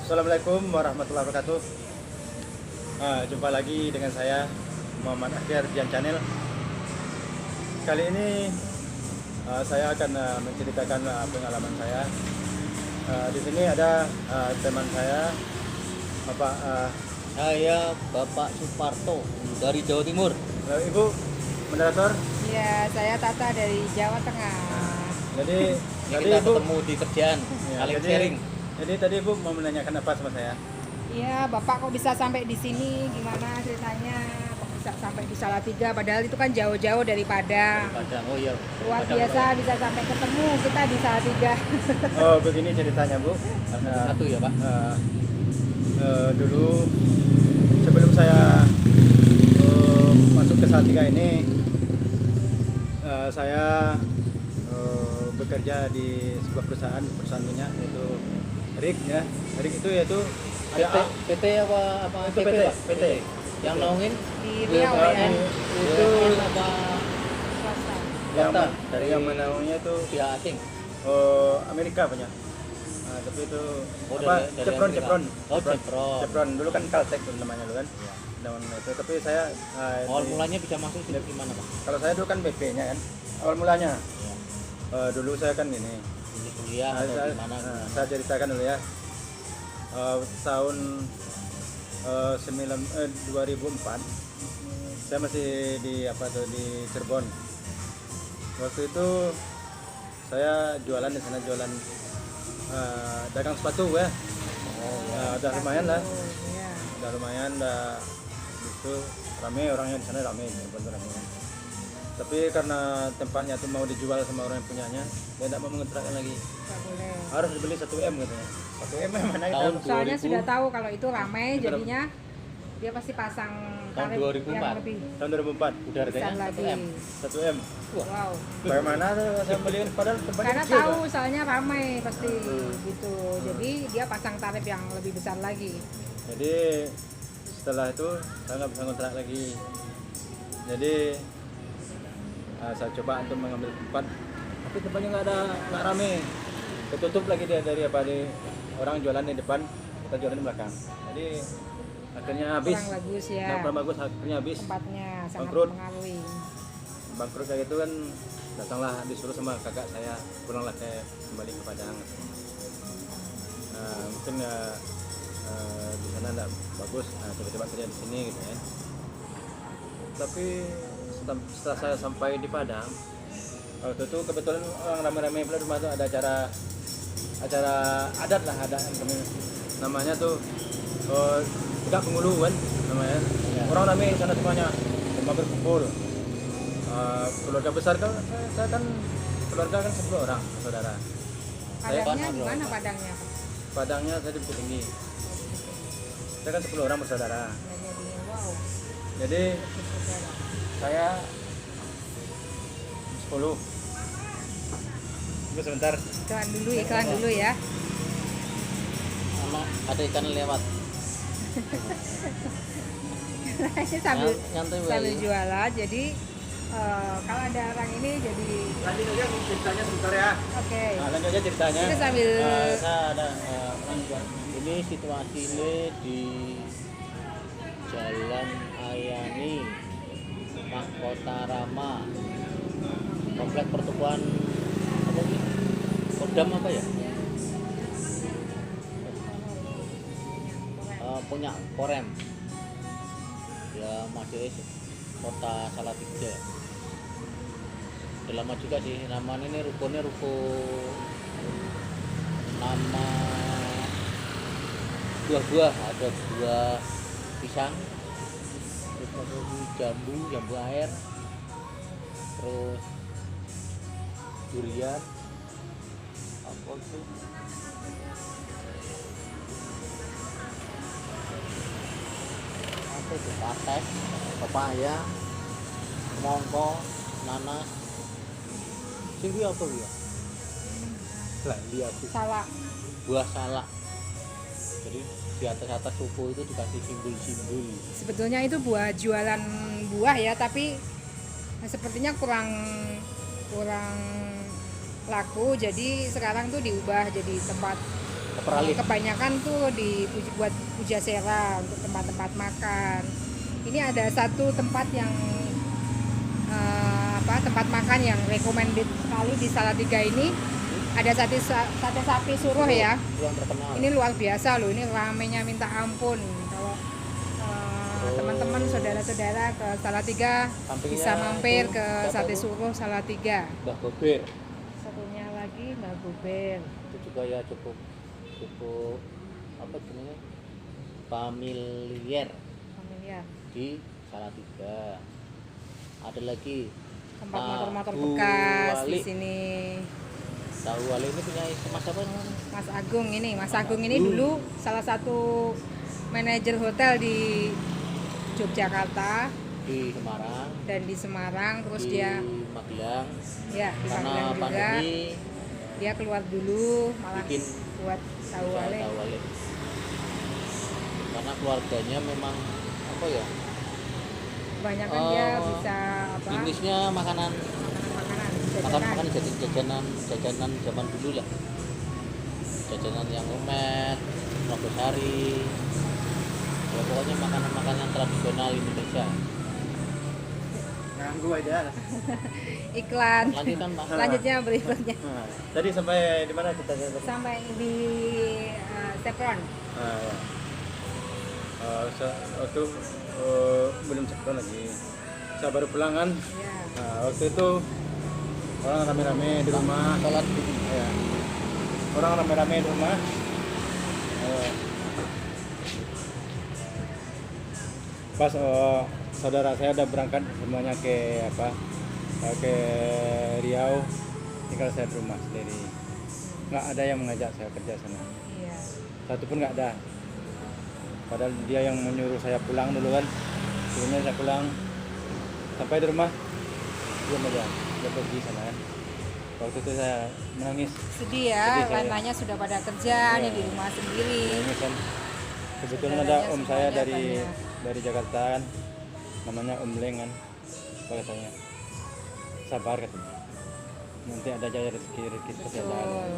Assalamualaikum warahmatullahi wabarakatuh. Jumpa lagi dengan saya Muhammad Akhir Dian Channel. Kali ini saya akan menceritakan pengalaman saya. Di sini ada teman saya, Bapak. Saya Bapak Suparto dari Jawa Timur. Ibu moderator. Ya, saya Tata dari Jawa Tengah. Jadi Ini tadi kita Ibu, ketemu di kerjaan, ya, saling jadi, sharing. Jadi tadi Ibu mau menanyakan apa sama saya? Iya, Bapak kok bisa sampai di sini? Gimana ceritanya? Kok bisa sampai di Salatiga? Padahal itu kan jauh-jauh dari Padang. Padang, oh iya. Luar Padang, biasa bisa sampai ketemu kita di Salatiga. Oh, begini ceritanya Bu. Satu ya Pak. Dulu sebelum saya masuk ke Salatiga ini, saya bekerja di sebuah perusahaan minyak, yaitu RIK ya. RIK itu yaitu ada PT apa itu PT, Pak? PT. Yang naungin Di Riau ya. Itu apa Swasta. yang Swasta, dari yang menaungnya itu pihak asing. Amerika punya. Tapi itu Oh, apa? dari Chevron, Amerika. Chevron. Oh, Chevron. Chevron dulu kan Caltech dulu namanya dulu kan. Iya. Daun itu. Tapi saya Awal mulanya bisa masuk di gimana Pak? kalau saya dulu kan BP-nya kan. Awal mulanya Ya. dulu saya kan ini. Ini kuliah atau saya, gimana? saya ceritakan dulu ya. Tahun 2004 saya masih di di Cirebon. Waktu itu saya jualan di sana, jualan dagang sepatu ya. Oh ya. Udah lumayan lah, Iya. udah lumayan, udah itu rame orangnya di sana, rame Cirebon tuh rame. Tapi karena tempatnya tuh mau dijual sama orang yang punyanya, dia tidak mau mengontrakkan lagi. Nggak boleh. Harus dibeli 1 M katanya. 1 M mana kita Tahun Soalnya 2000. sudah tahu kalau itu ramai, Itu berapa? jadinya dia pasti pasang Tahun tarif 2004. yang lebih tahun 2004 Udah besar harganya lagi. 1 M. 1 M. Wow. Bagaimana tuh saya beli padahal tempatnya Karena kecil, tahu Pak. soalnya ramai pasti gitu. Jadi dia pasang tarif yang lebih besar lagi. Jadi setelah itu saya nggak bisa ngontrak lagi. Jadi saya coba untuk mengambil tempat, tapi tempatnya nggak rame. Ketutup lagi dia dari orang jualan di depan, kita jualan di belakang. Jadi akhirnya habis. Kurang bagus ya. Kurang bagus, akhirnya habis. Tempatnya sangat Bangkrut. mempengaruhi. Bangkrut kayak gitu kan, datanglah disuruh sama kakak saya pulanglah kembali ke Padang. Mungkin di sana enggak bagus, coba-coba kerja di sini gitu ya. Tapi setelah saya sampai di Padang, waktu itu kebetulan orang ramai-ramai pula rumah itu ada acara adat lah, ada yang kami namanya tuh Tegak Pengulu kan namanya. Ya. Orang ramai di sana semuanya, semua berkumpul. Keluarga besar kan, saya kan keluarga kan 10 orang saudara. Padangnya Saya- gimana padangnya? Padangnya saya di Bukit Tinggi. Saya kan 10 orang bersaudara. Jadi wow. Jadi saya 10. Tunggu sebentar. Iklan dulu ya. Sama ada ikan lewat. Ini sambil Nyantai sambil Bu. jualan. Jadi kalau ada orang ini jadi Lanjut aja ceritanya sebentar ya. oke. Lanjut aja ceritanya. Kita sambil Saya ada orang juga. Ini situasi ini di Jalan Ayani, Mahkota Rama, Komplek Pertukuan apa sih? Kodam apa ya? Punya Korem. Ya masih Kota Salatiga. Udah lama juga sih. Namanya ini rukunnya ruko nama buah-buah, ada buah pisang, terus ada jambu air, terus durian, apa itu? Apa itu? Patek, pepaya, mongko, nanas. Sini apa ya? Lah, lihat sih. salak. Buah salak. Jadi di atas suku itu dikasih simbol-simbol. Sebetulnya itu jualan buah ya, tapi sepertinya kurang laku. Jadi sekarang tuh diubah jadi tempat Peralih. Kebanyakan tuh buat Pujasera untuk tempat-tempat makan. Ini ada satu tempat yang tempat makan yang recommended sekali di Salatiga ini. Ada sate sapi suruh ya. Yang terkenal. Ini luar biasa loh. Ini ramenya minta ampun. Kalau teman-teman saudara-saudara ke Salatiga Sampingnya bisa mampir itu ke siapa sate itu? suruh Salatiga. Mbah Gober. Satunya lagi Mbak Gober. Itu juga ya cukup apa namanya? Familiar Familiar. di Salatiga. Ada lagi Tempat Tahu motor-motor bekas di Wali. sini. Tahu Wali ini punya Mas apa namanya? Mas Agung ini. Mas Agung ini dulu salah satu manajer hotel di Yogyakarta Di Semarang, dan di Semarang, terus di dia Magelang. ya di Karena Magelang juga. pandemi Dia keluar dulu malah bikin buat tahu usaha wale. Tahu Wali. Karena keluarganya memang apa ya? Kebanyakan dia Oh, bisa apa? Jenisnya makanan Makanan, makan jajanan zaman dulu lah, jajanan yang umet, nogosari, ya pokoknya makanan tradisional Indonesia. Ganggu aja. Iklan. Lanjutan Pak. Selanjutnya berikutnya Nah, tadi sampai di mana kita? sampai di Chevron. Ah, ya. Waktu belum Chevron lagi. Saya baru pulang kan. Ya. Nah, waktu itu orang rame-rame di rumah. Sholat Ya. Orang rame-rame di rumah. Pas saudara saya udah berangkat semuanya ke ke Riau, tinggal saya di rumah sendiri. Nggak ada yang mengajak saya kerja sana. Iya. Satu pun nggak ada. Padahal dia yang menyuruh saya pulang dulu kan. Sebelumnya saya pulang, sampai di rumah diam aja, dia pergi sana kan. Waktu itu saya menangis. Sedih ya, Sedih saya. lain-lainnya sudah pada kerja Iya. nih di rumah sendiri. Menangis kan. Kebetulan ada Saudaranya om saya semuanya dari Jakarta kan, namanya Om Leng kan. Apa katanya? Sabar katanya. Nanti ada jaya rezeki pasti ada. Betul.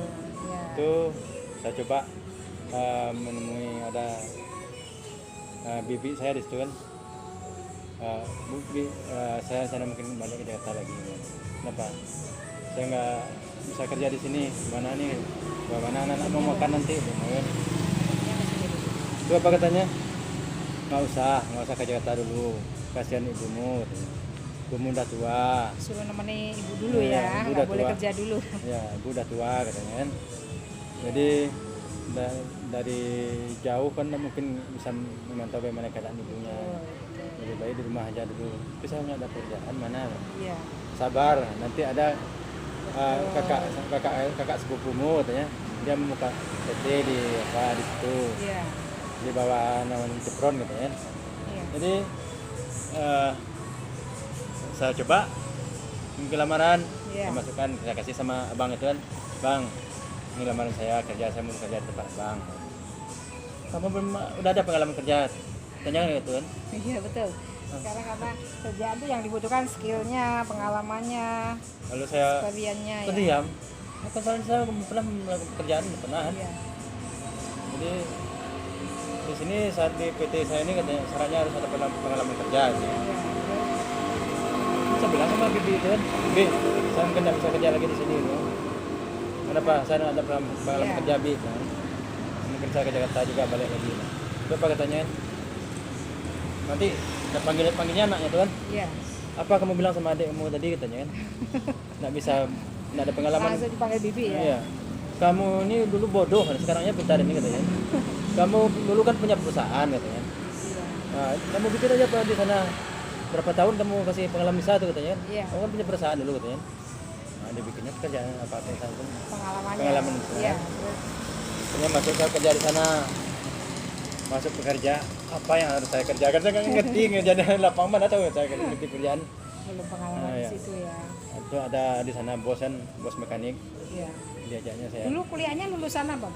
Ya. Itu saya coba menemui ada bibi saya di situ kan. Saya mungkin balik ke Jakarta lagi. Kenapa? Saya nggak bisa kerja di sini. Gimana nih? Bagaimana anak-anak mau makan nanti? Kan? Itu apa katanya? Nggak usah ke Jakarta dulu. Kasihan ibumu. Katanya. Ibumu udah tua. Suruh nemeni ibu dulu Iya, ya, ibu nggak udah boleh tua. kerja dulu. Ya, ibu udah tua katanya kan. Jadi dari jauh kan mungkin bisa memantau bagaimana keadaan ibunya. Lebih baik di rumah aja dulu. Tapi saya nggak ada pekerjaan mana. Iya. Sabar, nanti ada kakak sepupumu katanya. Dia membuka PT di situ. Iya. Di bawah naungan Chevron katanya. Iya. Jadi saya coba mungkin lamaran, Iya. saya masukkan, saya kasih sama abang itu kan, bang, ini lamaran saya mau kerja di tempat bang. Kamu belum udah ada pengalaman kerja? Tanya gitu kan. Iya betul. Sekarang karena kerjaan tuh yang dibutuhkan skillnya, pengalamannya, Lalu saya experience-nya ya. terdiam. Apa soalnya saya belum pernah melakukan pekerjaan, belum pernah. Kan? Iya. Jadi di sini saat di PT saya ini katanya syaratnya harus ada pengalaman kerja. Gitu. Iya. Saya bilang sama bibi itu kan, Bi, saya mungkin tidak bisa kerja lagi di sini. Gitu. Kenapa? Saya tidak ada pengalaman Iya. kerja, Bi. Kan? Mungkin saya ke Jakarta juga balik lagi. Itu apa katanya? Nanti panggilnya anaknya tuh kan. Iya. Apa kamu bilang sama adikmu tadi katanya kan? Nggak bisa, nggak ada pengalaman. Langsung dipanggil bibi ya. Iya. Kamu ini dulu bodoh, sekarangnya pintar ini katanya. Kamu dulu kan punya perusahaan katanya. Iya. Nah, kamu pikir aja apa di sana berapa tahun kamu kasih pengalaman bisa tuh katanya. Iya. Kamu kan punya perusahaan dulu katanya. Nah, dia bikinnya kerjaan apa perusahaan itu. Pengalamannya. Pengalaman itu. Iya. Dia masuk ke kerja di sana. Masuk bekerja, apa yang harus saya kerjakan? Saya nggak ngerti ngerjain lapangan mana tahu saya ngerti kerjaan. Belum pengalaman Ah, di iya. situ ya. Itu ada di sana bos mekanik, Iya. diajaknya saya. Dulu kuliahnya lulusan apa, Pak?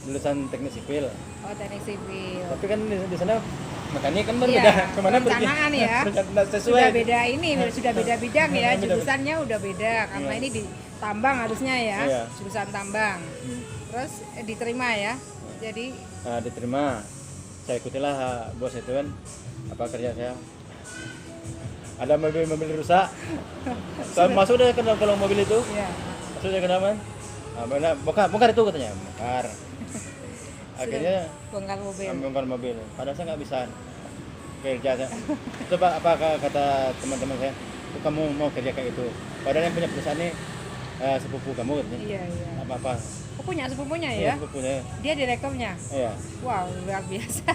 Lulusan teknik sipil. Oh, teknik sipil. Tapi kan di sana mekanik kan berbeda. Iya, Kemana pergi? perencanaan ya. Nggak sesuai. Sudah beda ini, sudah beda bidang ya, Beda. jurusannya udah beda karena Iya. ini di tambang harusnya ya, Iya. jurusan tambang. Terus diterima ya. Jadi Diterima, saya ikutilah bos itu kan apa kerja saya. Ada mobil rusak, saya masuk deh ke dalam kolong mobil itu, ya. masuk deh ke dalam. Bongkar itu katanya, bongkar. Akhirnya Bongkar mobil. bongkar mobil. Padahal saya nggak bisa kerja. Coba apa kata teman-teman saya, kamu mau kerja kayak itu. Padahal yang punya perusahaan ini sepupu kamu katanya. Iya, iya. Apa-apa. Oh, punya sepupunya Iya, ya? sepupunya. Dia direkturnya. Iya. Wow, luar biasa.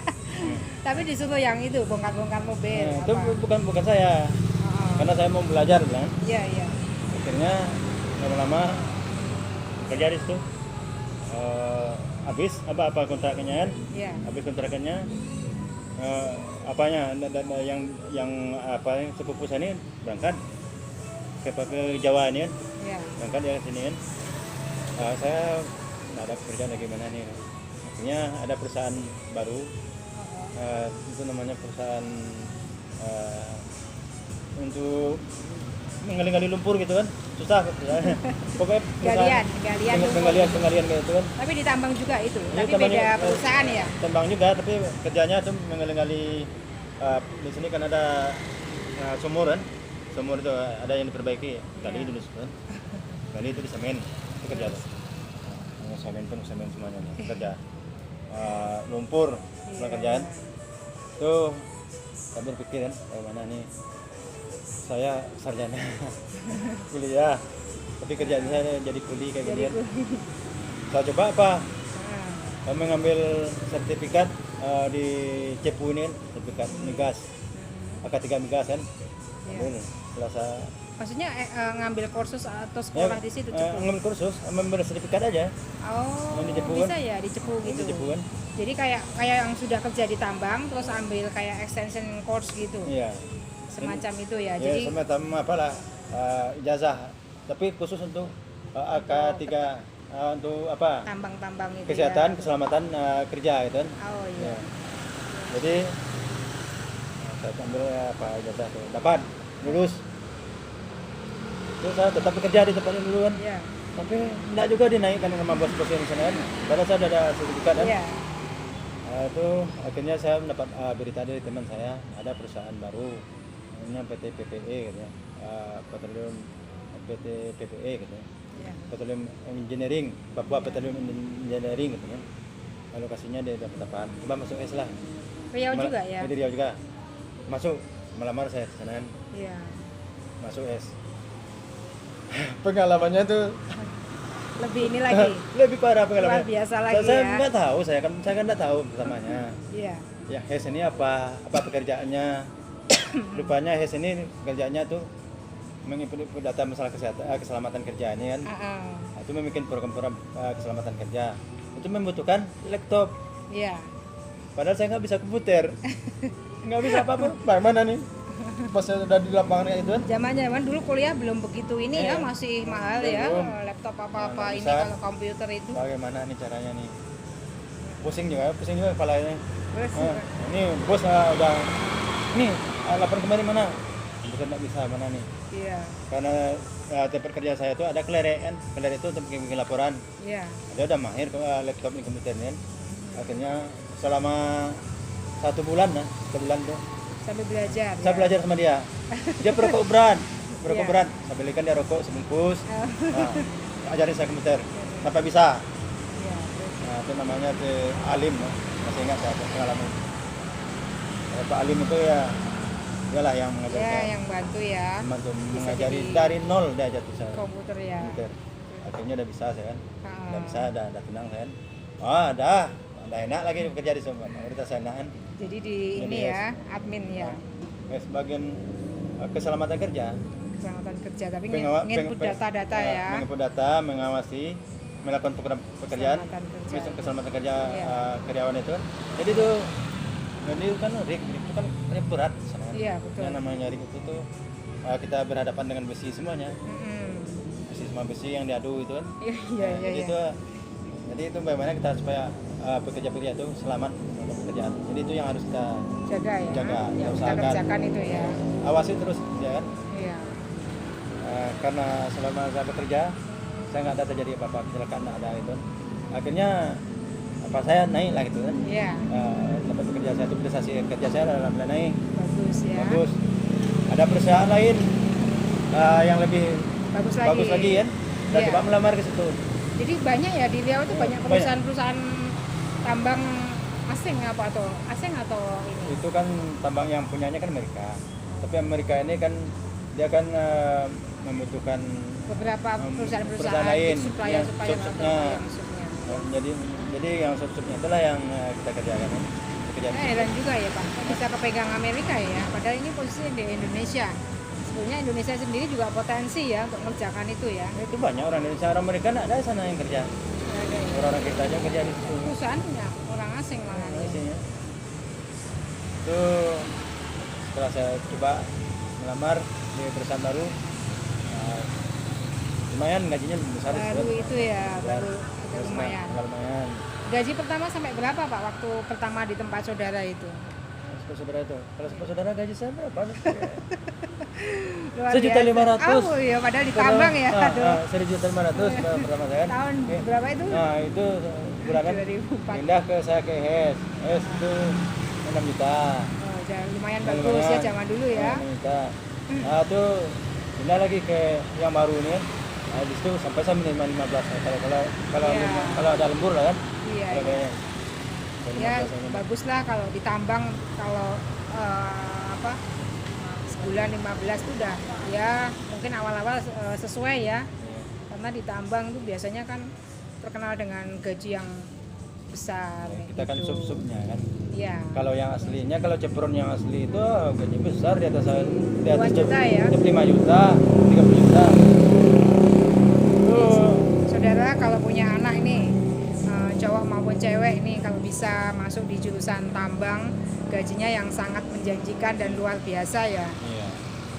Tapi disuruh yang itu bongkar-bongkar mobil. Nah, itu apa? bukan saya, Oh, karena saya mau belajar bilang. iya, iya. Akhirnya lama-lama kerja di situ. Habis apa kontraknya kan? Iya. Habis kontraknya apanya yang apa yang sepupu saya ini berangkat ke Jawa ini kan, Iya. berangkat dari sini kan. Saya nggak ada pekerjaan lagi mana nih. Akhirnya ada perusahaan baru, itu namanya perusahaan untuk menggali-gali lumpur gitu kan, susah pokoknya Galian lumpur. penggalian gitu kan. Tapi ditambang juga itu. Iya, Tapi tambangnya, beda perusahaan ya. Tambang juga, tapi kerjanya tuh menggali-gali. Di sini kan ada sumur kan, sumur itu ada yang diperbaiki, gali dulu kan, gali itu di semen, itu kerja tuh. Semen pun semen semuanya nih, kerja. Lumpur kerjaan tuh sambil pikir kan, mana nih saya sarjana kuliah tapi kerjaan saya jadi kuli kayak gini kan. Saya coba apa mengambil sertifikat di Cepu ini kan, sertifikat migas AK3 migas kan. Ambil setelah saya Maksudnya ngambil kursus atau sekolah di situ Cepu? ngambil kursus, ambil sertifikat aja. Oh, Di Cepu bisa kan? ya di Cepu gitu. Di Cepu kan. Jadi kayak yang sudah kerja di tambang terus ambil kayak extension course gitu. Iya. Semacam itu ya. Ya Jadi semacam apalah ijazah, tapi khusus untuk AK3 untuk apa? tambang-tambang itu Kesehatan, ya. keselamatan kerja gitu kan. Oh iya. Ya. Jadi saya ambil apa ijazah tuh, dapat lulus. Terus saya tetap bekerja di tempat ini dulu kan. Iya. Tapi enggak juga dinaikkan sama bos-bos yang di sana kan. Padahal saya sudah ada sertifikat kan. Iya. Itu akhirnya saya mendapat berita dari teman saya, ada perusahaan baru namanya PT PPE katanya. Petroleum PT PPE katanya. Iya. Petroleum Engineering, Papua Petroleum Engineering katanya. Lokasinya di Balikpapan. Coba masuk S lah. Riau juga ya. Di Riau juga. Masuk melamar saya ke sana kan. Iya. Masuk S. Pengalamannya tuh Lebih ini lagi. lebih parah pengalamannya. Luar biasa lagi Saya ya. nggak tahu, saya kan nggak tahu pertamanya. Iya. Ya HES ini apa pekerjaannya? Rupanya HES ini pekerjaannya tuh menginput data masalah kesehatan, keselamatan kerja ini kan. Itu membuat program-program keselamatan kerja. Itu membutuhkan laptop. Iya. Padahal saya nggak bisa komputer, nggak bisa apa-apa. Bagaimana nih? Pas saya udah di lapangan kayak itu kan? Zaman ya, dulu kuliah belum begitu ini ya, Iya. masih mahal ya. Belum. Laptop apa-apa Nggak ini bisa. kalau komputer itu. Bagaimana nih caranya nih? Pusing juga kepalanya. Terus Ini bos udah, nih laporan kemarin mana? Bukan nggak bisa mana nih? iya. Karena tempat kerja saya itu ada kelerek kan, kelerek itu untuk bikin laporan. Iya. Dia udah mahir ke laptop ini komputer ini kan. Akhirnya selama 1 bulan lah, 1 bulan tuh Sambil belajar. saya ya. belajar sama dia. Dia perokok berat, perokok Iya. berat. Saya belikan dia rokok sebungkus. Oh. Nah, ajarin saya komputer sampai bisa. Iya. Terus. Nah, itu namanya Alim, ya. Masih ingat saya pengalaman. Pak Alim itu ya, dialah yang mengajar Ya, saya. yang bantu ya. Membantu Bisa mengajari jadi dari nol dia ajar tuh saya. komputer ya. Komputer. Akhirnya udah bisa saya kan. Ah. Udah bisa, udah tenang saya kan. Udah enak lagi bekerja di sana. Mayoritas saya enak kan. Jadi di Jadi ini ya, ya, admin ya. Sebagian keselamatan kerja. Keselamatan kerja tapi Pengawa- nginput peng- data-data ya. Menginput data, mengawasi, melakukan program pekerjaan, Keselamatan kerja. keselamatan kerja Iya. karyawan itu. Jadi itu kan rig itu kan berat sana. Iya, betul. Yang namanya rig itu tuh kita berhadapan dengan besi semuanya. Mm-mm. Semua besi yang diadu itu kan. Iya, Nah, iya, iya. jadi itu bagaimana kita supaya pekerja-pekerja itu selamat dalam pekerjaan. Jadi itu yang harus kita Jaga ya. Jaga, Yang kita usahakan. kerjakan itu ya. awasi terus ya kan. Iya. Karena selama saya bekerja saya nggak ada terjadi apa-apa kecelakaan, nggak ada itu. akhirnya apa saya naik lah gitu kan. Iya, Dapat kerja saya itu prestasi kerja saya alhamdulillah naik bagus ya. bagus. Ada perusahaan lain yang lebih Bagus lagi kan. Dan Iya. coba melamar ke situ. Jadi banyak ya di Riau itu banyak Banyak. perusahaan-perusahaan tambang asing atau ini. Itu kan tambang yang punyanya kan Amerika. Tapi Amerika ini kan dia kan membutuhkan Beberapa perusahaan perusahaan-perusahaan lain supplier yang supplier sub-subnya. yang subnya. jadi yang sub-subnya itulah yang kita kerjakan kan. Pekerjaan di situ. Heran juga ya Pak, kok bisa kepegang Amerika ya, padahal ini posisinya di Indonesia. Sebenarnya Indonesia sendiri juga potensi ya untuk mengerjakan itu ya. Itu banyak orang Indonesia, orang Amerika nggak ada di sana yang kerja. Nggak ada ya. Orang-orang kita aja kerja di situ. Perusahaan punya orang asing malah ya. Isinya. Itu setelah saya coba melamar di perusahaan baru, lumayan gajinya besar. Baru itu ya, baru agak Terus lumayan. agak lumayan. Gaji pertama sampai berapa Pak waktu pertama di tempat saudara itu? Saudara itu, kalau saudara gaji saya berapa? Luar 1.500.000. Oh iya, padahal ditambang ya. Aduh. 1.500.000 pertama saya kan. Tahun Oke. berapa itu? Nah itu bulanan 2004. pindah ke saya ke HES itu 6 juta. Oh, lumayan Nah, bagus lumayan. ya zaman dulu ya. 6 juta. Nah itu pindah lagi ke yang baru ini. Nah, di situ sampai saya minimal 15 kalau Iya. kalau ada lembur lah kan. Iya. Kalau iya. kayaknya. Ya bagus lah kalau ditambang, kalau sebulan 15 itu udah ya mungkin awal-awal sesuai ya, Iya. karena ditambang tuh biasanya kan terkenal dengan gaji yang besar Kita kan gitu. sub-subnya kan. Iya. Kalau yang aslinya, kalau cepron yang asli itu gaji besar di atas 2 juta ya? 5 juta, 30 juta. Tuh. Saudara kalau punya anak ini cowok maupun cewek ini kalau bisa masuk di jurusan tambang, gajinya yang sangat menjanjikan dan luar biasa ya. Iya.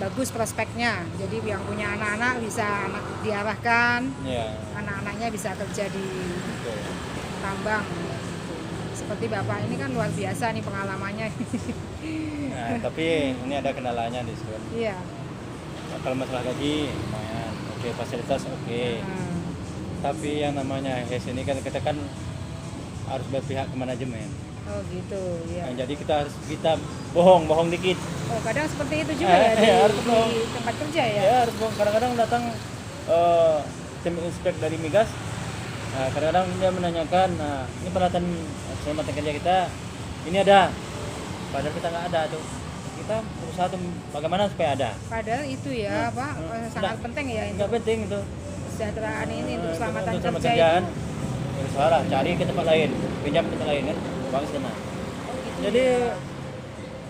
Bagus prospeknya. Jadi yang punya anak-anak bisa diarahkan, Iya. anak-anaknya bisa kerja di Betul. tambang. Seperti Bapak ini kan luar biasa nih pengalamannya. Nah, tapi ini ada kendalanya di situ. Iya. Nah, kalau masalah gaji lumayan, oke, fasilitas oke. Nah, Tapi yang namanya HES ini kan kita kan harus berpihak ke manajemen. oh gitu ya. Nah, jadi kita bohong dikit. Oh kadang seperti itu juga ya harus di bohong. tempat kerja ya. Ya harus bohong. Kadang-kadang datang tim inspek dari migas. Nah, kadang-kadang dia menanyakan, nah, ini peralatan keselamatan kerja kita ini ada, padahal kita nggak ada tuh. Kita berusaha tuh bagaimana supaya ada. Padahal itu ya Nah, Pak sangat nggak- penting ya Nggak untuk penting itu. kesejahteraan ini untuk keselamatan Untuk kerja kerjaan, itu. berusaha lah, cari ke tempat lain, pinjam ke tempat lain kan, uang sana. Jadi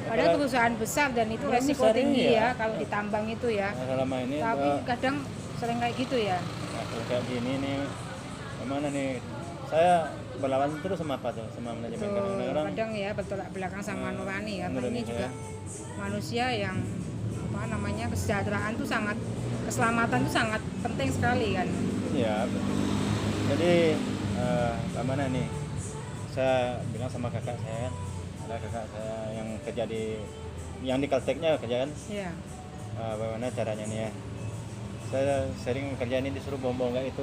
Padahal perusahaan besar dan itu Perusahaan resiko besar, tinggi iya. ya kalau ditambang itu ya. selama ini Tapi kadang sering kayak gitu ya. nah, kalau kayak gini nih, gimana nih? Saya berlawan terus sama apa tuh, sama manajemen. Tuh, Kadang-kadang kadang ya bertolak belakang sama nurani karena nurani ini juga saya. manusia yang kesejahteraan tuh sangat, keselamatan tuh sangat penting sekali kan. Iya, betul. Jadi mana nih? Saya bilang sama kakak saya, ada kakak saya yang kerja di Calteknya kerja kan. Iya. Bagaimana caranya nih ya? Saya sering kerja ini disuruh bohong-bohong kayak itu.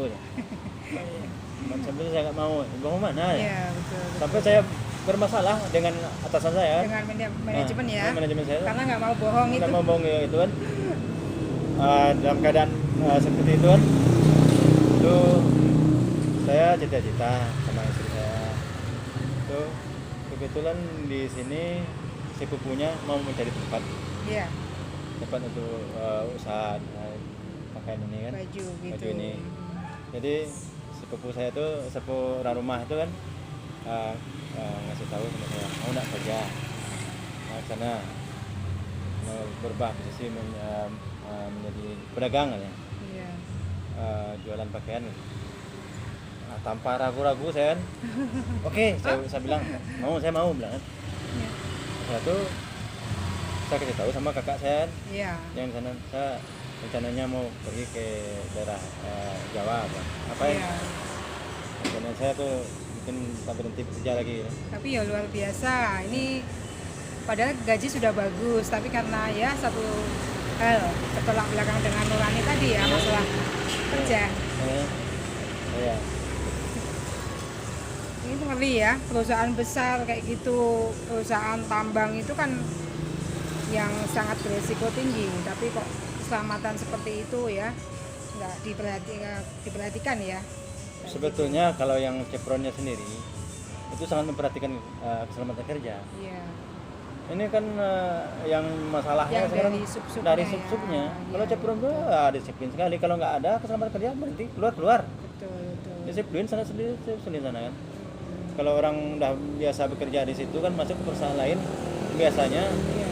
Sampai saya nggak mau, bohong mana ya? Iya betul. Sampai saya bermasalah dengan atasan saya. Dengan manajemen ya. Nah, manajemen saya. Karena nggak mau bohong itu. Nggak mau bohong kayak itu kan. Dalam keadaan seperti itu kan, itu saya cita-cita sama istri saya. Itu kebetulan di sini sepupunya mau mencari tempat Iya. untuk usaha pakaian ini kan, Baju gitu. baju ini. Jadi sepupu saya tuh, sepupu orang rumah itu kan ngasih tahu sama saya, mau nggak kerja ke sana, mau berubah posisi menjadi pedagang kan ya, Iya. jualan pakaian. Nah, tanpa ragu-ragu saya kan, oke, saya bilang saya mau bilang kan. Iya. Saya tuh saya kasih tahu sama kakak saya kan, Iya. yang sana saya rencananya mau pergi ke daerah Jawa apa ya. Iya. Rencana saya tuh mungkin tak berhenti bekerja lagi ya. Tapi ya luar biasa. Ini padahal gaji sudah bagus, tapi karena ya satu hal bertolak belakang dengan nurani tadi ya masalah kerja. Iya. Itu ngeri ya, perusahaan besar kayak gitu, perusahaan tambang itu kan yang sangat berisiko tinggi, tapi kok keselamatan seperti itu ya nggak diperhatikan ya. Sebetulnya kalau yang Chevronnya sendiri itu sangat memperhatikan keselamatan kerja. Iya. Ini kan yang masalahnya Yang sekarang dari sub-subnya dari ya. sub-subnya. Kalau Iya, Chevron tuh disiplin sekali. Kalau nggak ada keselamatan kerja berhenti keluar. betul betul. Disiplin sangat disiplin sana kan. Kalau orang udah biasa bekerja di situ kan masuk ke perusahaan lain biasanya Iya.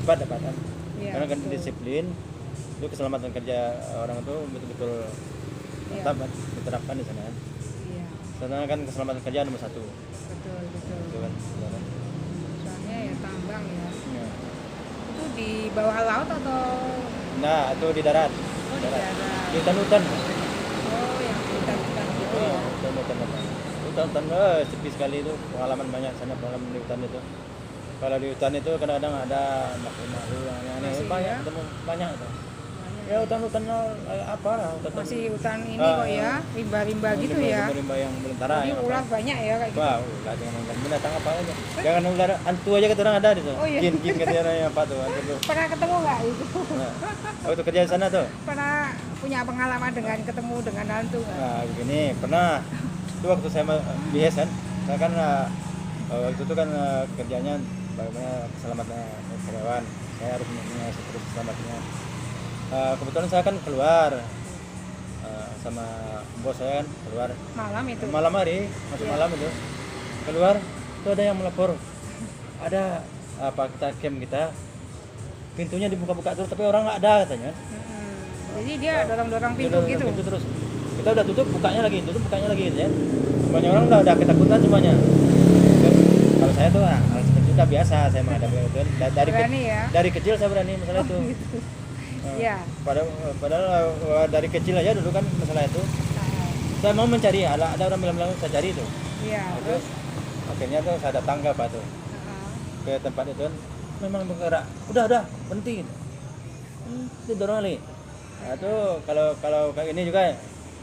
cepat dapat kan. Iya, Karena kan betul. disiplin itu keselamatan kerja orang itu betul-betul Iya. mantap kan, diterapkan di sana kan. Iya, Sana kan keselamatan kerja nomor 1. betul betul. Itu kan. Soalnya ya tambang ya. Ya. Itu di bawah laut atau Nah, itu di darat. oh, di darat? Di hutan-hutan. Oh, yang hutan-hutan gitu ya. Hutan-hutan sepi sekali itu, pengalaman banyak sana pengalaman di hutan itu. Kalau di hutan itu kadang-kadang ada makhluk-makhluk yang aneh Masih banyak, ya? ketemu banyak itu. Banyak. Ya hutan-hutannya apa lah, hutan Masih hutan ini kok ya, rimba-rimba gitu ya. Rimba yang belantara. Jadi yang apa. ular banyak ya kayak gitu. Wah, ular jangan nonton binatang apa aja. Jangan ular hantu aja kata orang ada di situ. Oh, iya. Jin katanya apa tuh hantu tuh. Pernah ketemu nggak itu? Nah, waktu kerja di sana tuh. Pernah punya pengalaman dengan ketemu dengan hantu nggak? Nah, begini, pernah itu waktu saya bias kan, saya kan waktu itu kan kerjanya bagaimana keselamatan karyawan, saya harus mengawasi terus keselamatannya. Kebetulan saya kan keluar sama bos saya kan keluar Malam itu. malam hari, masuk malam itu keluar, itu ada yang melapor, ada apa kita pintunya dibuka-buka terus tapi orang nggak ada katanya. Jadi dia dorong-dorong pintu Dorong gitu. pintu terus. Kita udah tutup bukanya lagi gitu ya. Semuanya orang udah ketakutan semuanya. Dan kalau saya tuh hal seperti itu udah biasa saya menghadapi itu. Berani ya? Dari kecil saya berani masalah itu. Gitu. Nah, Iya. padahal dari kecil aja dulu kan masalah itu. Saya mau mencari, ada orang bilang saya cari itu. Iya. Nah, Terus. akhirnya tuh saya datang ke apa tuh ke tempat itu kan memang bergerak. Udah berhenti. Itu dorong lagi. Nah, itu kalau kayak ini juga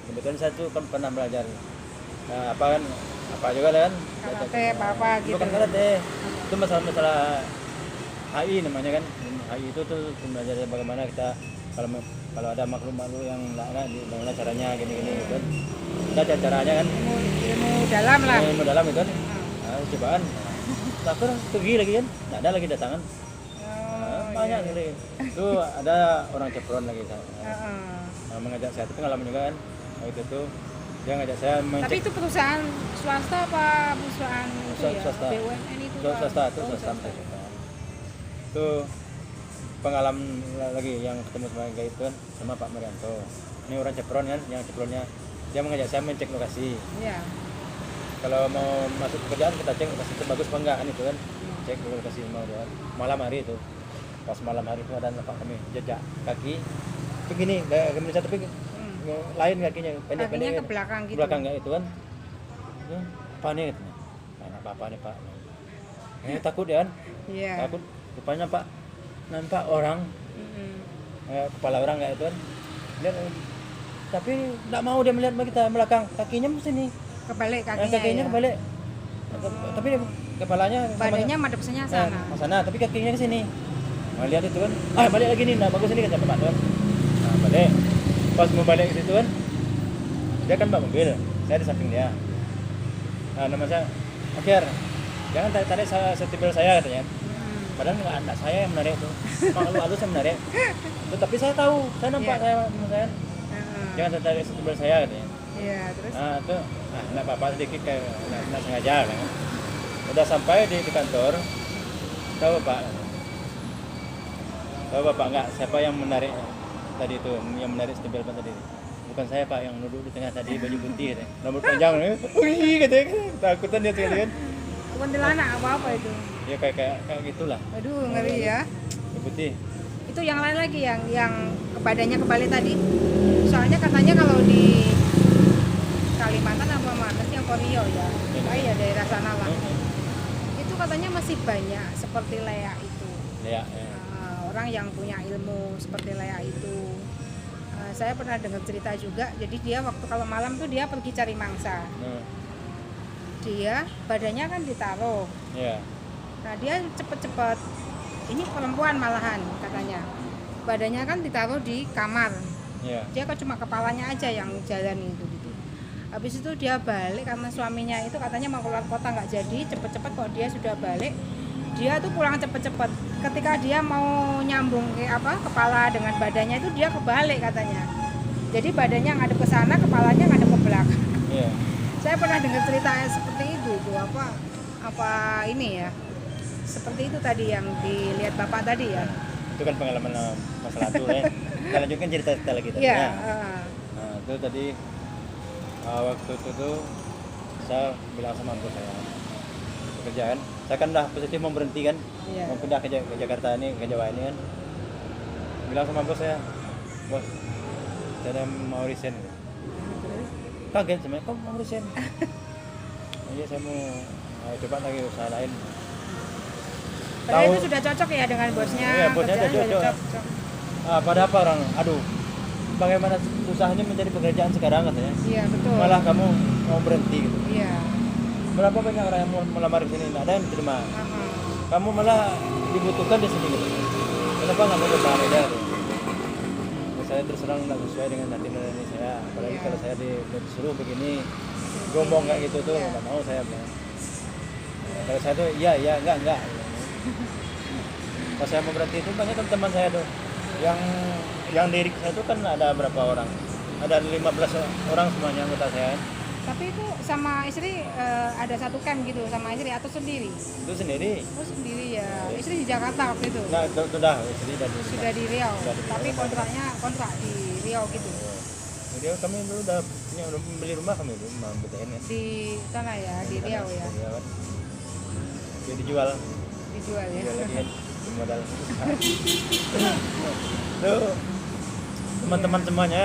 kebetulan saya tuh kan pernah belajar apa juga kan Karate apa gitu. bukan karate itu masalah HI namanya kan. HI itu tuh belajar bagaimana kita kalau ada makhluk-makhluk yang bagaimana caranya gini gitu kan. Kita cari caranya kan Ilmu dalam lah. ilmu dalam itu kan. Nah, cobaan tapi pergi lagi kan nggak ada lagi datangan. Oh, Banyak iya. sekali itu ada orang Chevron lagi mengajak saya itu pengalaman juga kan waktu itu dia ngajak saya Tapi mencek itu perusahaan swasta apa perusahaan itu ya? Swasta. BUMN itu swasta kan? itu Oh, swasta itu pengalaman lagi yang ketemu sama kayak itu kan sama Pak Marianto ini orang Chevron kan yang Chevronnya dia mengajak saya mencek lokasi Iya. kalau mau masuk pekerjaan kita cek lokasi itu bagus apa enggak kan itu kan cek lokasi mau dia malam hari itu pas malam hari itu ada nampak kami jejak kaki begini kemudian tapi lain kakinya pendek Kakinya ke belakang gitu. belakang nggak itu kan panik nggak apa-apa nih Pak takut ya kan Iya. takut rupanya Pak nampak orang kepala orang nggak itu kan lihat tapi nggak mau dia melihat kita belakang kakinya sini Kebalik kakinya. kakinya ya. kebalik tapi kepalanya Badannya madepnya sana. sana tapi kakinya ke sini lihat itu kan balik lagi nih nah bagus ini kata Pak tuan nah balik pas mau balik ke situ kan dia kan bawa mobil saya di samping dia nah nama saya akhir jangan tarik setibel saya katanya padahal nggak anak saya yang menarik tuh kalau halus yang menarik tuh, tapi saya tahu saya nampak Iya. saya jangan tarik setibel saya katanya Iya, terus nah itu nggak apa-apa sedikit kayak nggak sengaja kan udah sampai di kantor tahu Bapak nggak siapa yang menarik tadi itu yang menarik setibel tadi bukan saya Pak yang duduk di tengah tadi baju putih rambut panjang wih katanya takutan dia sekalian kuntilanak apa itu? ya kayak gitulah Aduh, ngeri ya. putih Itu yang lain lagi yang badannya kebalik tadi. Soalnya katanya kalau di Kalimantan apa mana sih yang Korea ya? Ya daerah sana lah. Itu katanya masih banyak seperti Lea itu. ya. Orang yang punya ilmu seperti Lea itu. Saya pernah dengar cerita juga. Jadi dia waktu kalau malam tuh dia pergi cari mangsa. dia badannya kan ditaruh. Iya. Nah dia cepet-cepet, ini perempuan malahan katanya, badannya kan ditaruh di kamar, Iya. dia kok cuma kepalanya aja yang jalan itu gitu. Habis itu dia balik karena suaminya itu katanya mau keluar kota nggak jadi, cepet-cepet kok dia sudah balik, dia tuh pulang cepet-cepet. Ketika dia mau nyambung ke kepala dengan badannya itu dia kebalik katanya. Jadi badannya ngadep ke sana, kepalanya ngadep ke belakang. Iya. Saya pernah dengar ceritanya seperti itu apa ini ya. Seperti itu tadi yang dilihat Bapak tadi ya. Itu kan pengalaman masa lalu ya. Kita lanjutkan cerita lagi tadi. Iya, Ya. Nah, itu tadi waktu itu tuh saya bilang sama bos saya pekerjaan. Saya kan udah positif mau berhenti kan, Iya. mau pindah ke Jakarta ini, ke Jawa ini kan. Bilang sama bos saya, bos, saya mau resign. Kaget sebenarnya, kok mau resign? Iya saya mau coba lagi usaha lain. Padahal Tahu- itu sudah cocok ya dengan bosnya. Iya, bosnya udah kerjaan cocok. Pada apa orang? Aduh, bagaimana susahnya mencari pekerjaan sekarang katanya. Iya betul. Malah kamu mau berhenti gitu. Iya. Berapa banyak orang yang mau melamar di sini, nggak ada yang diterima. Kamu malah dibutuhkan di sini gitu. Kenapa nggak mau ke Bali? Saya terus terang nggak sesuai dengan hati nurani saya. Apalagi Iya. kalau saya disuruh begini, gombong kayak gitu tuh, Iya. nggak mau saya bilang. Kalau saya tuh iya enggak. Pas saya mau berhenti itu banyak teman saya tuh yang diri saya tuh kan ada berapa orang, ada 15 orang semuanya anggota saya. Tapi itu sama istri ada satu camp gitu sama istri atau sendiri? Itu sendiri. Oh sendiri ya. Istri di Jakarta waktu itu. Nah itu sudah istri dan Sudah di Riau. Sudah di Riau. Tapi kontrak di Riau gitu. jadi kami dulu udah beli rumah, kami dulu mau BTN kan. Di sana ya, di Riau ya. Di Riau kan. Dia dijual Dijual ya. lagi kan modal. Tuh teman-teman semuanya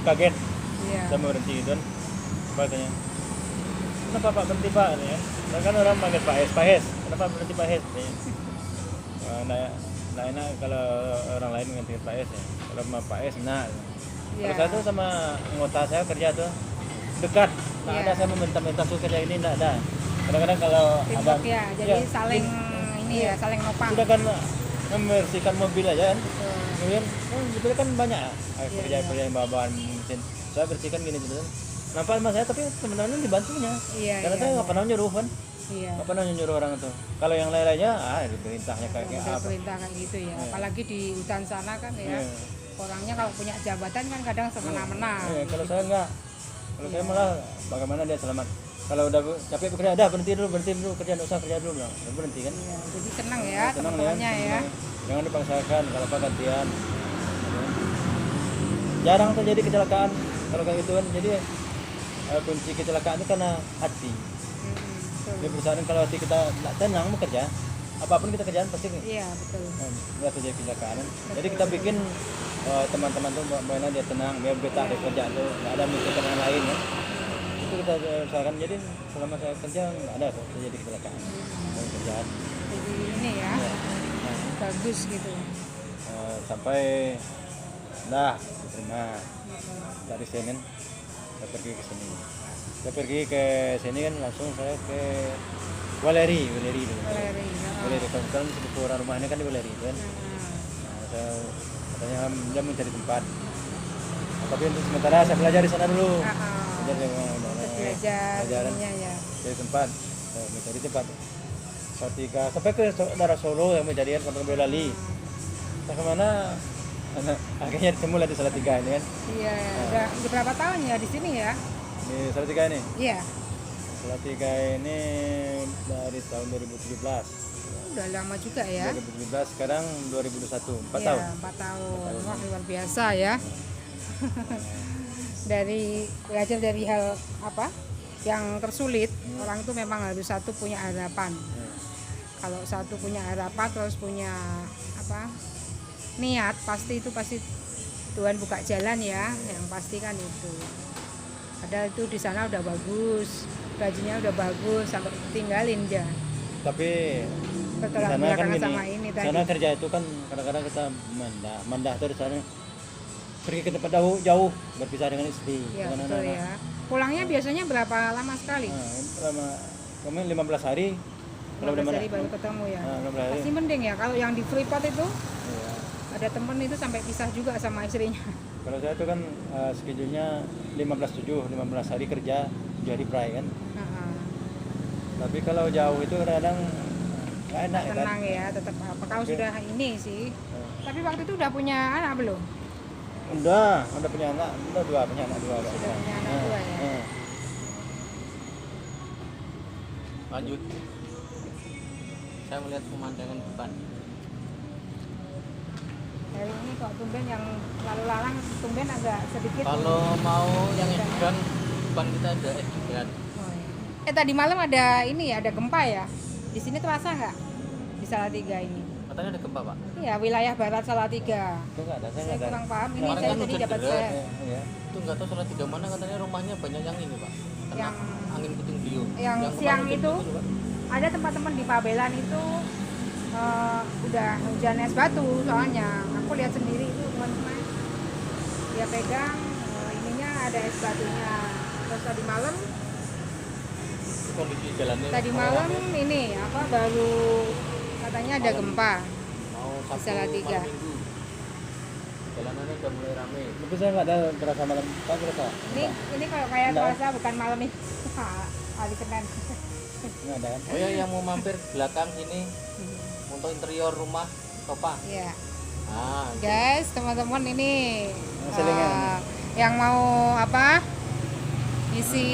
kaget Iya. saya mau berhenti itu kan. Apa katanya? Kenapa Pak berhenti Pak? Katanya. Nah, kan orang panggil Pak Hes. Kenapa berhenti Pak Hes? Katanya. Nah, enak kalau orang lain ngantin Pak Hes ya. Kalau sama Pak Hes, nah. Iya. Kalau saya tuh sama anggota saya kerja tuh dekat. Nggak Iya. ada saya meminta-minta suruh kerja ini, nggak ada. Kadang-kadang kalau Teamwork ya. Jadi ya, saling ini ya, saling nopang. sudah kan membersihkan mobil aja kan. Betul. Kemudian sebetulnya kan banyak Iya, kerja yang bawa-bawaan mesin. Saya bersihkan gini gitu kan. Nampak sama saya tapi teman-teman dibantunya. Iya. Karena saya nggak pernah nyuruh kan. Iya. Nggak pernah nyuruh orang itu. Kalau yang lain-lainnya diperintahnya kayak Udah apa. perintah kan gitu ya. Iya. Apalagi di hutan sana kan ya. Iya. Orangnya kalau punya jabatan kan kadang semena-mena. Iya, kalau gitu. saya enggak. Kalau saya malah bagaimana dia selamat. Kalau udah capek bekerja, berhenti dulu kerja, nggak usah kerja dulu bilang. Udah berhenti kan. Iya, jadi senang ya Senang teman-temannya ya. Jangan dipaksakan, kalau apa gantian. Jarang terjadi kecelakaan kalau kayak gitu kan. Jadi kunci kecelakaan itu karena hati. Betul. Di perusahaan kalau hati kita nggak tenang bekerja, apapun kita kerjaan pasti Iya betul. nggak terjadi kecelakaan. Jadi kita bikin teman-teman tuh bagaimana dia tenang, biar betah di kerjaan tuh, nggak ada mikirkan yang lain ya. Itu kita usahakan. Jadi selama saya kerja nggak ada kok terjadi kecelakaan dalam kerjaan. Jadi ini ya Ya. Nah, bagus gitu. sampai dah diterima dari Senin saya pergi ke sini. Saya pergi ke sini kan langsung saya ke Waleri dulu. Valeri. Waleri kebetulan sepupu orang rumahnya kan di Waleri kan. Nah, saya katanya dia mencari tempat. Nah, tapi untuk sementara saya belajar di sana dulu. Belajar di Belajar pelajaran ininya ya. dari tempat. Saya mencari tempat. Ketika sampai ke daerah Solo yang menjadikan sampai ke Boyolali. Entah kemana akhirnya ketemu lah di Salatiga ini kan. Iya, udah berapa tahun ya di sini ya? Di Salatiga ini. Iya. Salatiga ini dari tahun 2017. Udah lama juga ya. 2017 sekarang 2021, 4 Iya, tahun. 4 tahun. Wah, luar biasa ya. Dari belajar dari hal apa? Yang tersulit, orang itu memang harus satu punya harapan. Kalau satu punya harapan terus punya apa? Niat, pasti Tuhan buka jalan ya, yang pasti kan itu. Padahal itu di sana udah bagus, gajinya udah bagus, sampai tinggalin dia. Tapi di Bertolak sana kan belakang gini, sama ini tadi. sana kerja itu kan kadang-kadang kita mandah tuh di sana pergi ke tempat jauh berpisah dengan istri. Ya dengan betul anak-anak. ya. Pulangnya biasanya berapa lama sekali? Selama kami 15 hari. Kalau 15 benar-benar hari baru ketemu ya. 15 hari. Pasti mending ya. Kalau yang di Freeport itu Iya. ada temen itu sampai pisah juga sama istrinya. Kalau saya itu kan schedule-nya 15 hari kerja, 7 hari pray kan. Heeh. Tapi kalau jauh itu kadang nggak enak ya kan. Tenang ya, tetap apa. Kalau Oke. sudah ini sih. Tapi waktu itu udah punya anak belum? Udah punya anak, punya anak dua. Sudah punya anak dua ya. Lanjut. Saya melihat pemandangan depan. Dari ini kok tumben yang lalu lalang tumben agak sedikit. Kalau mau yang edan, depan kita ada edan. Oh, iya. Tadi malam ada ini ya, ada gempa ya. Di sini terasa nggak di Salatiga ini? Katanya ada gempa, Pak. Iya, wilayah barat Salatiga. Itu nggak ada, Saya nggak ada. kurang paham. Ini Kemarin saya kan tadi hujan dapat deras. saya Iya. Itu nggak tahu salah tiga mana, katanya rumahnya banyak yang ini, Pak. Kena Yang- angin puting beliung. yang kemarin siang hujan itu? loh, Pak. ada teman-teman di Pabelan itu udah hujan es batu soalnya. Aku lihat sendiri itu teman-teman. Dia pegang ininya ada es batunya. Terus Kondisi jalannya tadi mulai malam rame. ini apa baru katanya ada gempa. Mau Sabtu Salatiga. malam Minggu. Jalanannya udah mulai rame. Tapi saya nggak ada berasa malam, Pak berasa. Ini kalau kayak Enggak. puasa bukan malam ini. Hari Senin. Nggak ada kan? Oh ya, yang mau mampir belakang sini untuk interior rumah sofa. Iya. Ah, Guys, teman-teman ini Selingan. yang mau apa? Isi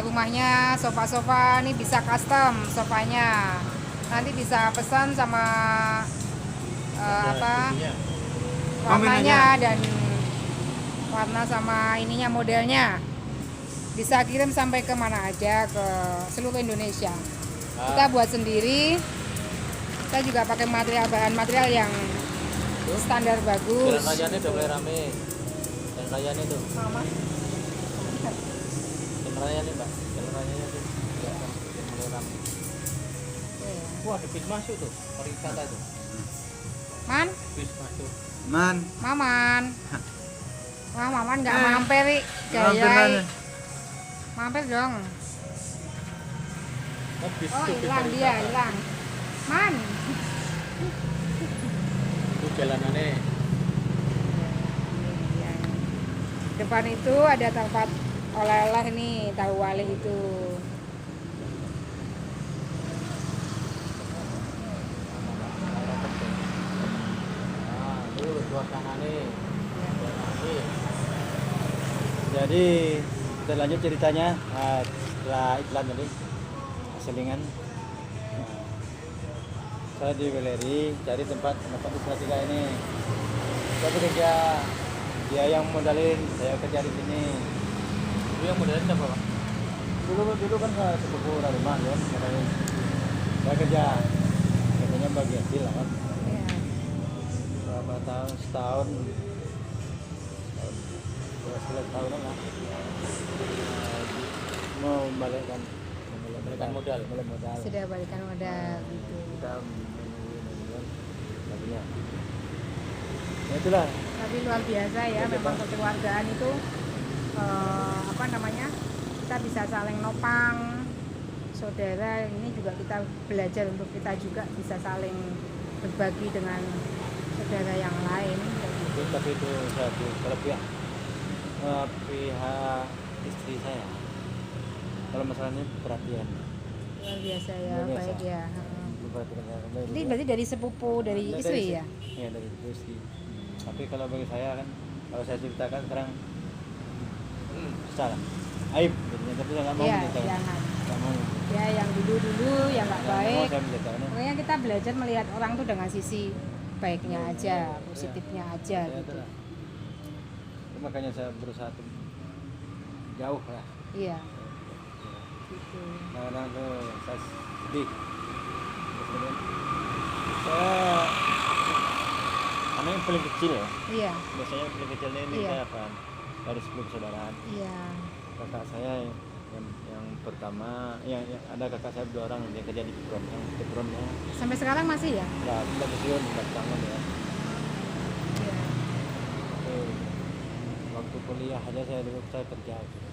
rumahnya sofa-sofa ini bisa custom sofanya. Nanti bisa pesan sama apa? ininya. Warnanya dan warna sama ininya modelnya. Bisa kirim sampai ke mana aja, ke seluruh Indonesia. Kita buat sendiri. Kita juga pakai bahan material yang standar Jalan bagus. rayanya udah mulai rame. Jalan rayanya tuh. Mama. Jalan rayanya, Mbak. Jalan rayanya tuh. Ya, udah mulai rame. Wah, ada bis masuk tuh. Pariwisata tuh. Man, Bis masuk. Man. Maman. Wah, Maman nggak mampir, Ri. Mampir Gayai. mana? Mampir dong. Oh, bis Oh, tuh, bis hilang dia, pariwisata. hilang. Man. Itu jalanannya. Iya. Depan itu ada tempat oleh-oleh nih, tahu wali itu. Nah, itu suasananya. Suasananya. Jadi kita lanjut ceritanya setelah iklan tadi selingan. Saya di galeri cari tempat di Salatiga ini. Saya bekerja, dia yang modalin, saya kerja di sini. Itu yang modelnya siapa, Pak? Dulu kan saya sepupu rumah ya, modalin. Saya kerja, kerjanya bagi hasil lah kan. Iya. Berapa tahun? Setahun. 11 tahunan lah. Mau balikkan Balikan modal. balik modal. Sudah balikan modal gitu. Kita menunggu lagunya. Ya itulah. Tapi luar biasa ya, memang kekeluargaan itu apa namanya? Kita bisa saling nopang. Saudara ini juga kita belajar untuk kita juga bisa saling berbagi dengan saudara yang lain. Tapi itu satu. Kalau pihak istri saya, kalau masalahnya perhatian. Luar biasa ya, Luar biasa. baik ya. Heeh. Perhatian saya. Ini berarti dari sepupu dari istri ya? Iya dari istri. Tapi kalau bagi saya kan, kalau saya ceritakan sekarang salah, aib. Jadinya, tapi saya nggak mau Iya, menceritakan. jangan. Nggak mau. Ya yang dulu-dulu yang nggak Nggak mau baik. saya menceritakan. Pokoknya kita belajar melihat orang tuh dengan sisi baiknya aja, positifnya aja Ya, gitu. itulah. Itu makanya saya berusaha tuh jauh lah. Iya. Gitu. Kadang tuh saya sedih. Terus kemudian saya anak yang paling kecil ya. Iya, Biasanya yang paling kecilnya ini Iya. saya apa? Dari 10 persaudaraan. iya. Kakak saya yang pertama, yang ada kakak saya 2 orang dia kerja di Kepron, yang Kepronnya Sampai sekarang masih ya? nggak pensiun, nggak tangan ya. Iya. Waktu kuliah aja saya dulu saya kerja gitu.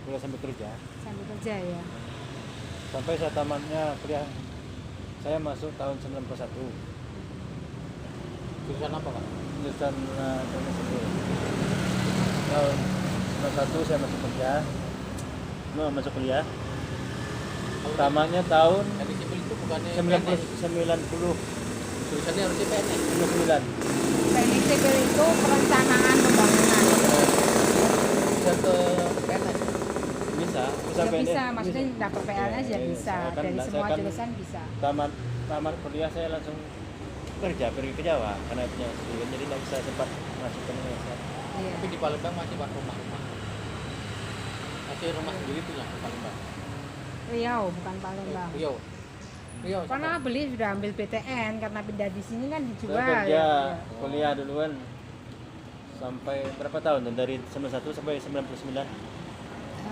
kuliah sambil kerja. Sambil kerja ya. Sampai saya tamatnya kuliah, saya masuk tahun 91. Jurusan apa Pak? Jurusan teknik sipil. Tahun 91 saya masuk kerja, masuk kuliah. Tamatnya tahun Teknik sipil itu bukannya 90. Jurusannya harusnya PNS. 99. Teknik sipil itu perencanaan pembangunan. Bisa ke PNS. Bisa Ya PNS, bisa, maksudnya dapat PNS ya bisa. Saya Dari saya semua jurusan bisa. tamat kuliah saya langsung pergi ke Jawa karena punya student, jadi tidak bisa sempat masuk ke Indonesia. Iya. Tapi di Palembang masih Pak rumah-rumah. Masih rumah sendiri punya di Palembang. Riau bukan Palembang. Riau. Riau. Karena beli sudah ambil PTN karena pindah di sini kan dijual. Saya kerja ya. kuliah duluan sampai berapa tahun? Dari 91 sampai 99.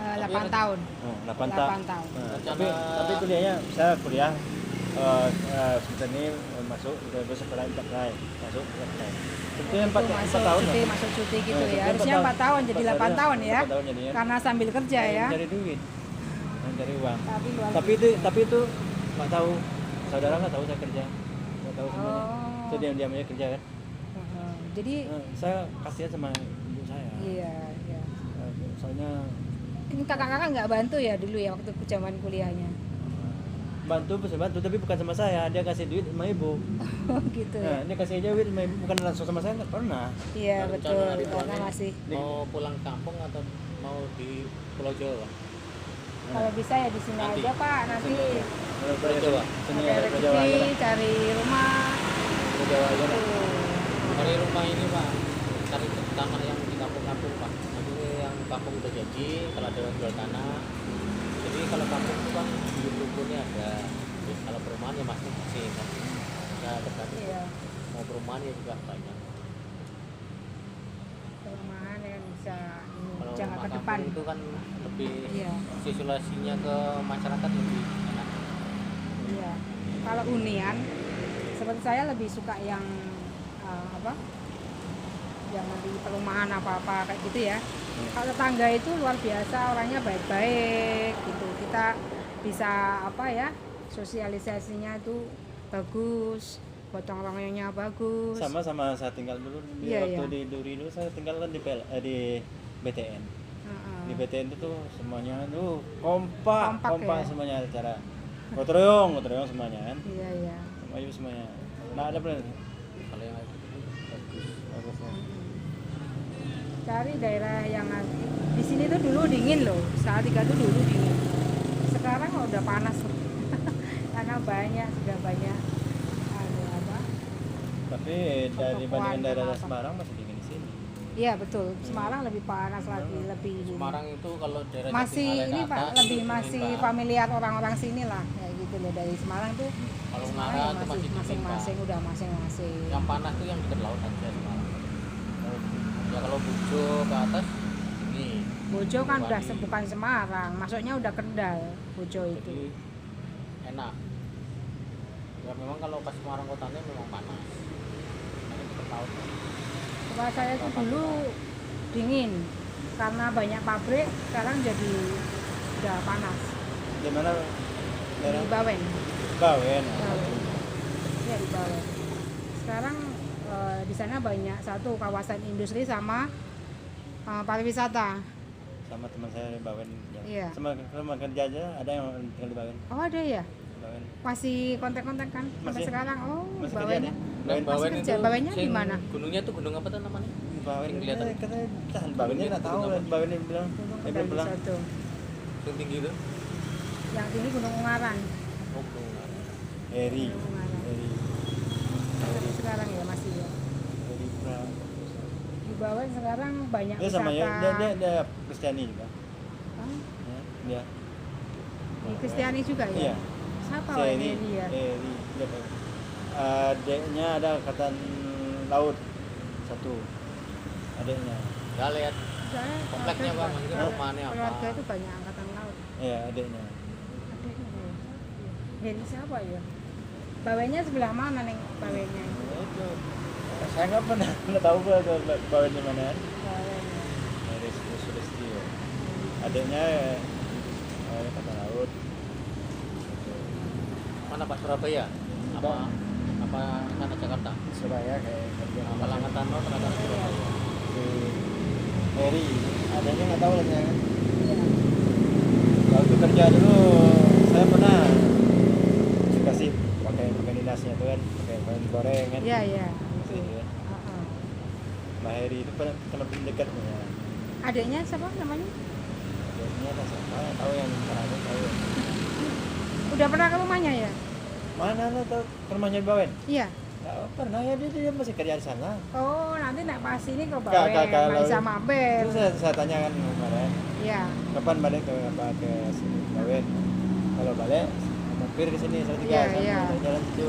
8 tahun. 8 8 tahun. Tapi kuliahnya saya kuliah sebentar ini masuk terus sekolah 4 tahun masuk 4 tahun. Sebetulnya 4 tahun. Masuk cuti gitu Nah, ya. Harusnya 4 tahun jadi 8 tahun ya. 4 tahun jadinya. Karena sambil kerja ya. Cari duit. Cari uang. Tapi luar Tapi itu nggak tahu. Saudara nggak tahu saya kerja. Nggak tahu semuanya. Oh. Saya diam-diam aja kerja kan. Jadi Saya kasihan sama ibu saya. iya. Soalnya Ini kakak-kakak nggak bantu ya dulu ya waktu zaman kuliahnya. bisa bantu tapi bukan sama saya, dia kasih duit sama ibu. Gitu Nah, ya. dia kasih aja duit sama ibu, bukan langsung sama saya, nggak pernah. Iya Rencana betul. hari Karena tuanya masih mau pulang kampung atau mau di Pulau Jawa? kalau bisa ya di sini Nanti. aja Pak. Nanti Pulau Jawa. Sini ada ada Jawa aja rezeki lah. cari rumah. Ke Jawa aja lah. Tuh. Cari rumah ini Pak, cari tanah yang di kampung-kampung Pak. Nanti yang kampung udah jadi, kalau ada yang jual tanah. Jadi kalau kampung itu kan di rukunnya ada. Jadi, kalau perumahan ya masih kan. Ya tergantung. Iya. Mau perumahan ya juga banyak. Perumahan yang bisa Kalau jangka rumah ke depan. kampung itu kan lebih Iya. sirkulasinya ke masyarakat lebih enak. Iya. Kalau hunian, seperti saya lebih suka yang apa? Yang di perumahan apa-apa kayak gitu ya. Kalau tetangga itu luar biasa, orangnya baik-baik gitu. Kita bisa apa ya? Sosialisasinya itu bagus, gotong royongnya bagus. Sama saya tinggal dulu Iya, waktu iya. di Duri dulu saya tinggal kan di BTN. Heeh. Di BTN itu tuh semuanya tuh kompak Kompak ya. semuanya acara. Gotong royong semuanya kan. Iya, iya. Ayo semuanya. Nah, ada benar. Kalau yang Bagus ya. Cari daerah yang di sini tuh dulu dingin loh. Salatiga tuh dulu dingin. Sekarang udah panas. Karena sudah banyak apa? Tapi dibandingkan daerah Semarang masih dingin di sini. Iya betul. Semarang lebih panas lagi, lebih ini. Semarang itu kalau daerah Masih Jatinangor ini ke Pak, atas, lebih itu masih dingin, Pak. familiar orang-orang sini lah kayak gitu loh. Dari Semarang tuh Kalau Semarang Ungaran ya itu masih dingin, masing-masing Pak. udah masing-masing. Yang panas tuh yang dekat laut aja Semarang. Ya kalau Bujo ke atas ini. Bojo kan udah Bali. bukan Semarang, maksudnya udah Kendal Bojo Jadi itu. enak. Ya memang kalau ke Semarang kotanya memang panas. Karena dekat laut. Tempat saya itu dulu dingin karena banyak pabrik, sekarang jadi udah panas. Di mana Di daerah Bawen. Bawen. Iya di Bawen. Sekarang di sana banyak satu kawasan industri sama pariwisata. Sama teman saya di Bawen. Iya. Sama kerja aja ada yang tinggal di Bawen. Oh ada ya? Bawen. Masih kontak-kontak kan sampai Masih. sekarang? Oh Masih Bawen. kerja Nah, Bawen. Bawen kerja. itu Bawennya di sing mana? Gunungnya tuh gunung apa tuh namanya? Bawen Yang kelihatan. katanya Bawennya nggak tahu. Bawen dia bilang dia belum pulang. Satu. Yang tinggi itu. Yang ini Gunung Ungaran. Oh, gunung Ungaran. Eri. Gunung Ungaran. Eri. Sampai sekarang ya masih ya. Eri pra. Di Bawen sekarang banyak Dia sama ya, wisata. dia Kristiani juga. Hah? Ya, dia. Di Kristiani juga ya? Iya. Siapa Si Wak Eri. Eri ya? Eri. Dia adeknya ada angkatan laut satu. Adeknya. Ya lihat Saya kompleknya, keluarga Bang, juga- maksudnya rumahnya apa? Keluarga itu banyak angkatan laut. Iya, adeknya. Adiknya ya. Heri siapa ya? Bawennya sebelah mana nih bawennya? Ya, itu. Saya nggak pernah tahu Bawen di mana. Bawennya. Dari Sulistio. adiknya angkatan laut. Mana Pak, Surabaya? Apa sana Jakarta? Surabaya kayak kerja Kalau angkatan laut terhadap Surabaya. di Heri, adanya nggak tahu lah kan. Iya. Waktu kerja dulu saya pernah dikasih pakai dinasnya tuh kan, pakai bahan goreng kan. Iya, iya. Gitu, ya. Heeh. Mbak Heri itu pernah dekat punya. Adiknya siapa namanya? Adiknya kan siapa? Tahu yang orangnya tahu. Udah pernah ke rumahnya ya? Mana lo tahu ke rumahnya Bawen? Iya. Nggak pernah ya, dia masih kerja di sana. Oh, nanti naik pas ini ke Nggak, Bawen, kalau- bisa mampir. Terus saya tanyakan kemarin, Iya. kapan balik ke sini Bawen? Kalau balik mampir ke sini Salatiga, Iya, sama iya. jalan situ.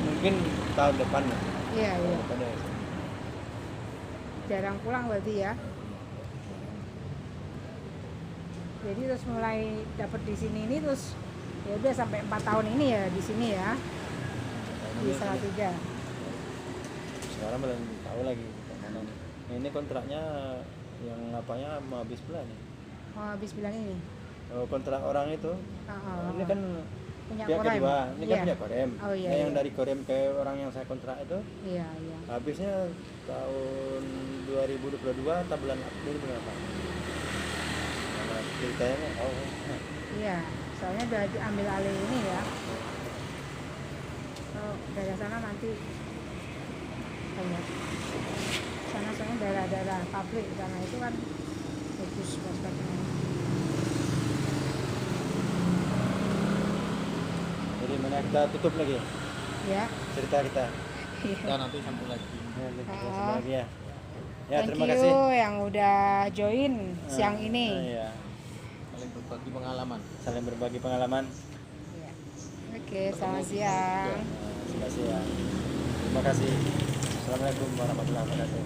Mungkin tahun depan lah. Iya, Tahun iya. depan ya. Jarang pulang berarti ya. Jadi terus mulai dapat di sini ini terus ya udah sampai 4 tahun ini ya di sini ya. Di Salatiga. Sekarang belum tahu lagi mana nih. Ini kontraknya yang apanya mau habis bulan nih. Oh, habis bulan ini. Oh, kontrak orang itu. Ini kan punya pihak Korem. kedua, ini kan Iya. punya Korem. Oh, iya, Nah, yang iya. dari Korem ke orang yang saya kontrak itu Iya, iya. habisnya tahun 2022 atau bulan April berapa? Nah, ceritanya Iya, soalnya udah diambil alih ini ya. Oh, daerah sana nanti banyak. Sana soalnya daerah-daerah pabrik karena itu kan bagus prospeknya. jadi mana kita tutup lagi Ya. cerita kita. Ya nanti sambung lagi. Ya, kita Ah. sambung lagi ya. Ya, Thank terima you kasih. yang udah join siang Ah, ini. iya. Saling berbagi pengalaman. Saling berbagi pengalaman. Iya. Oke, selamat siang. Terima kasih ya. Terima kasih. Assalamualaikum warahmatullahi wabarakatuh.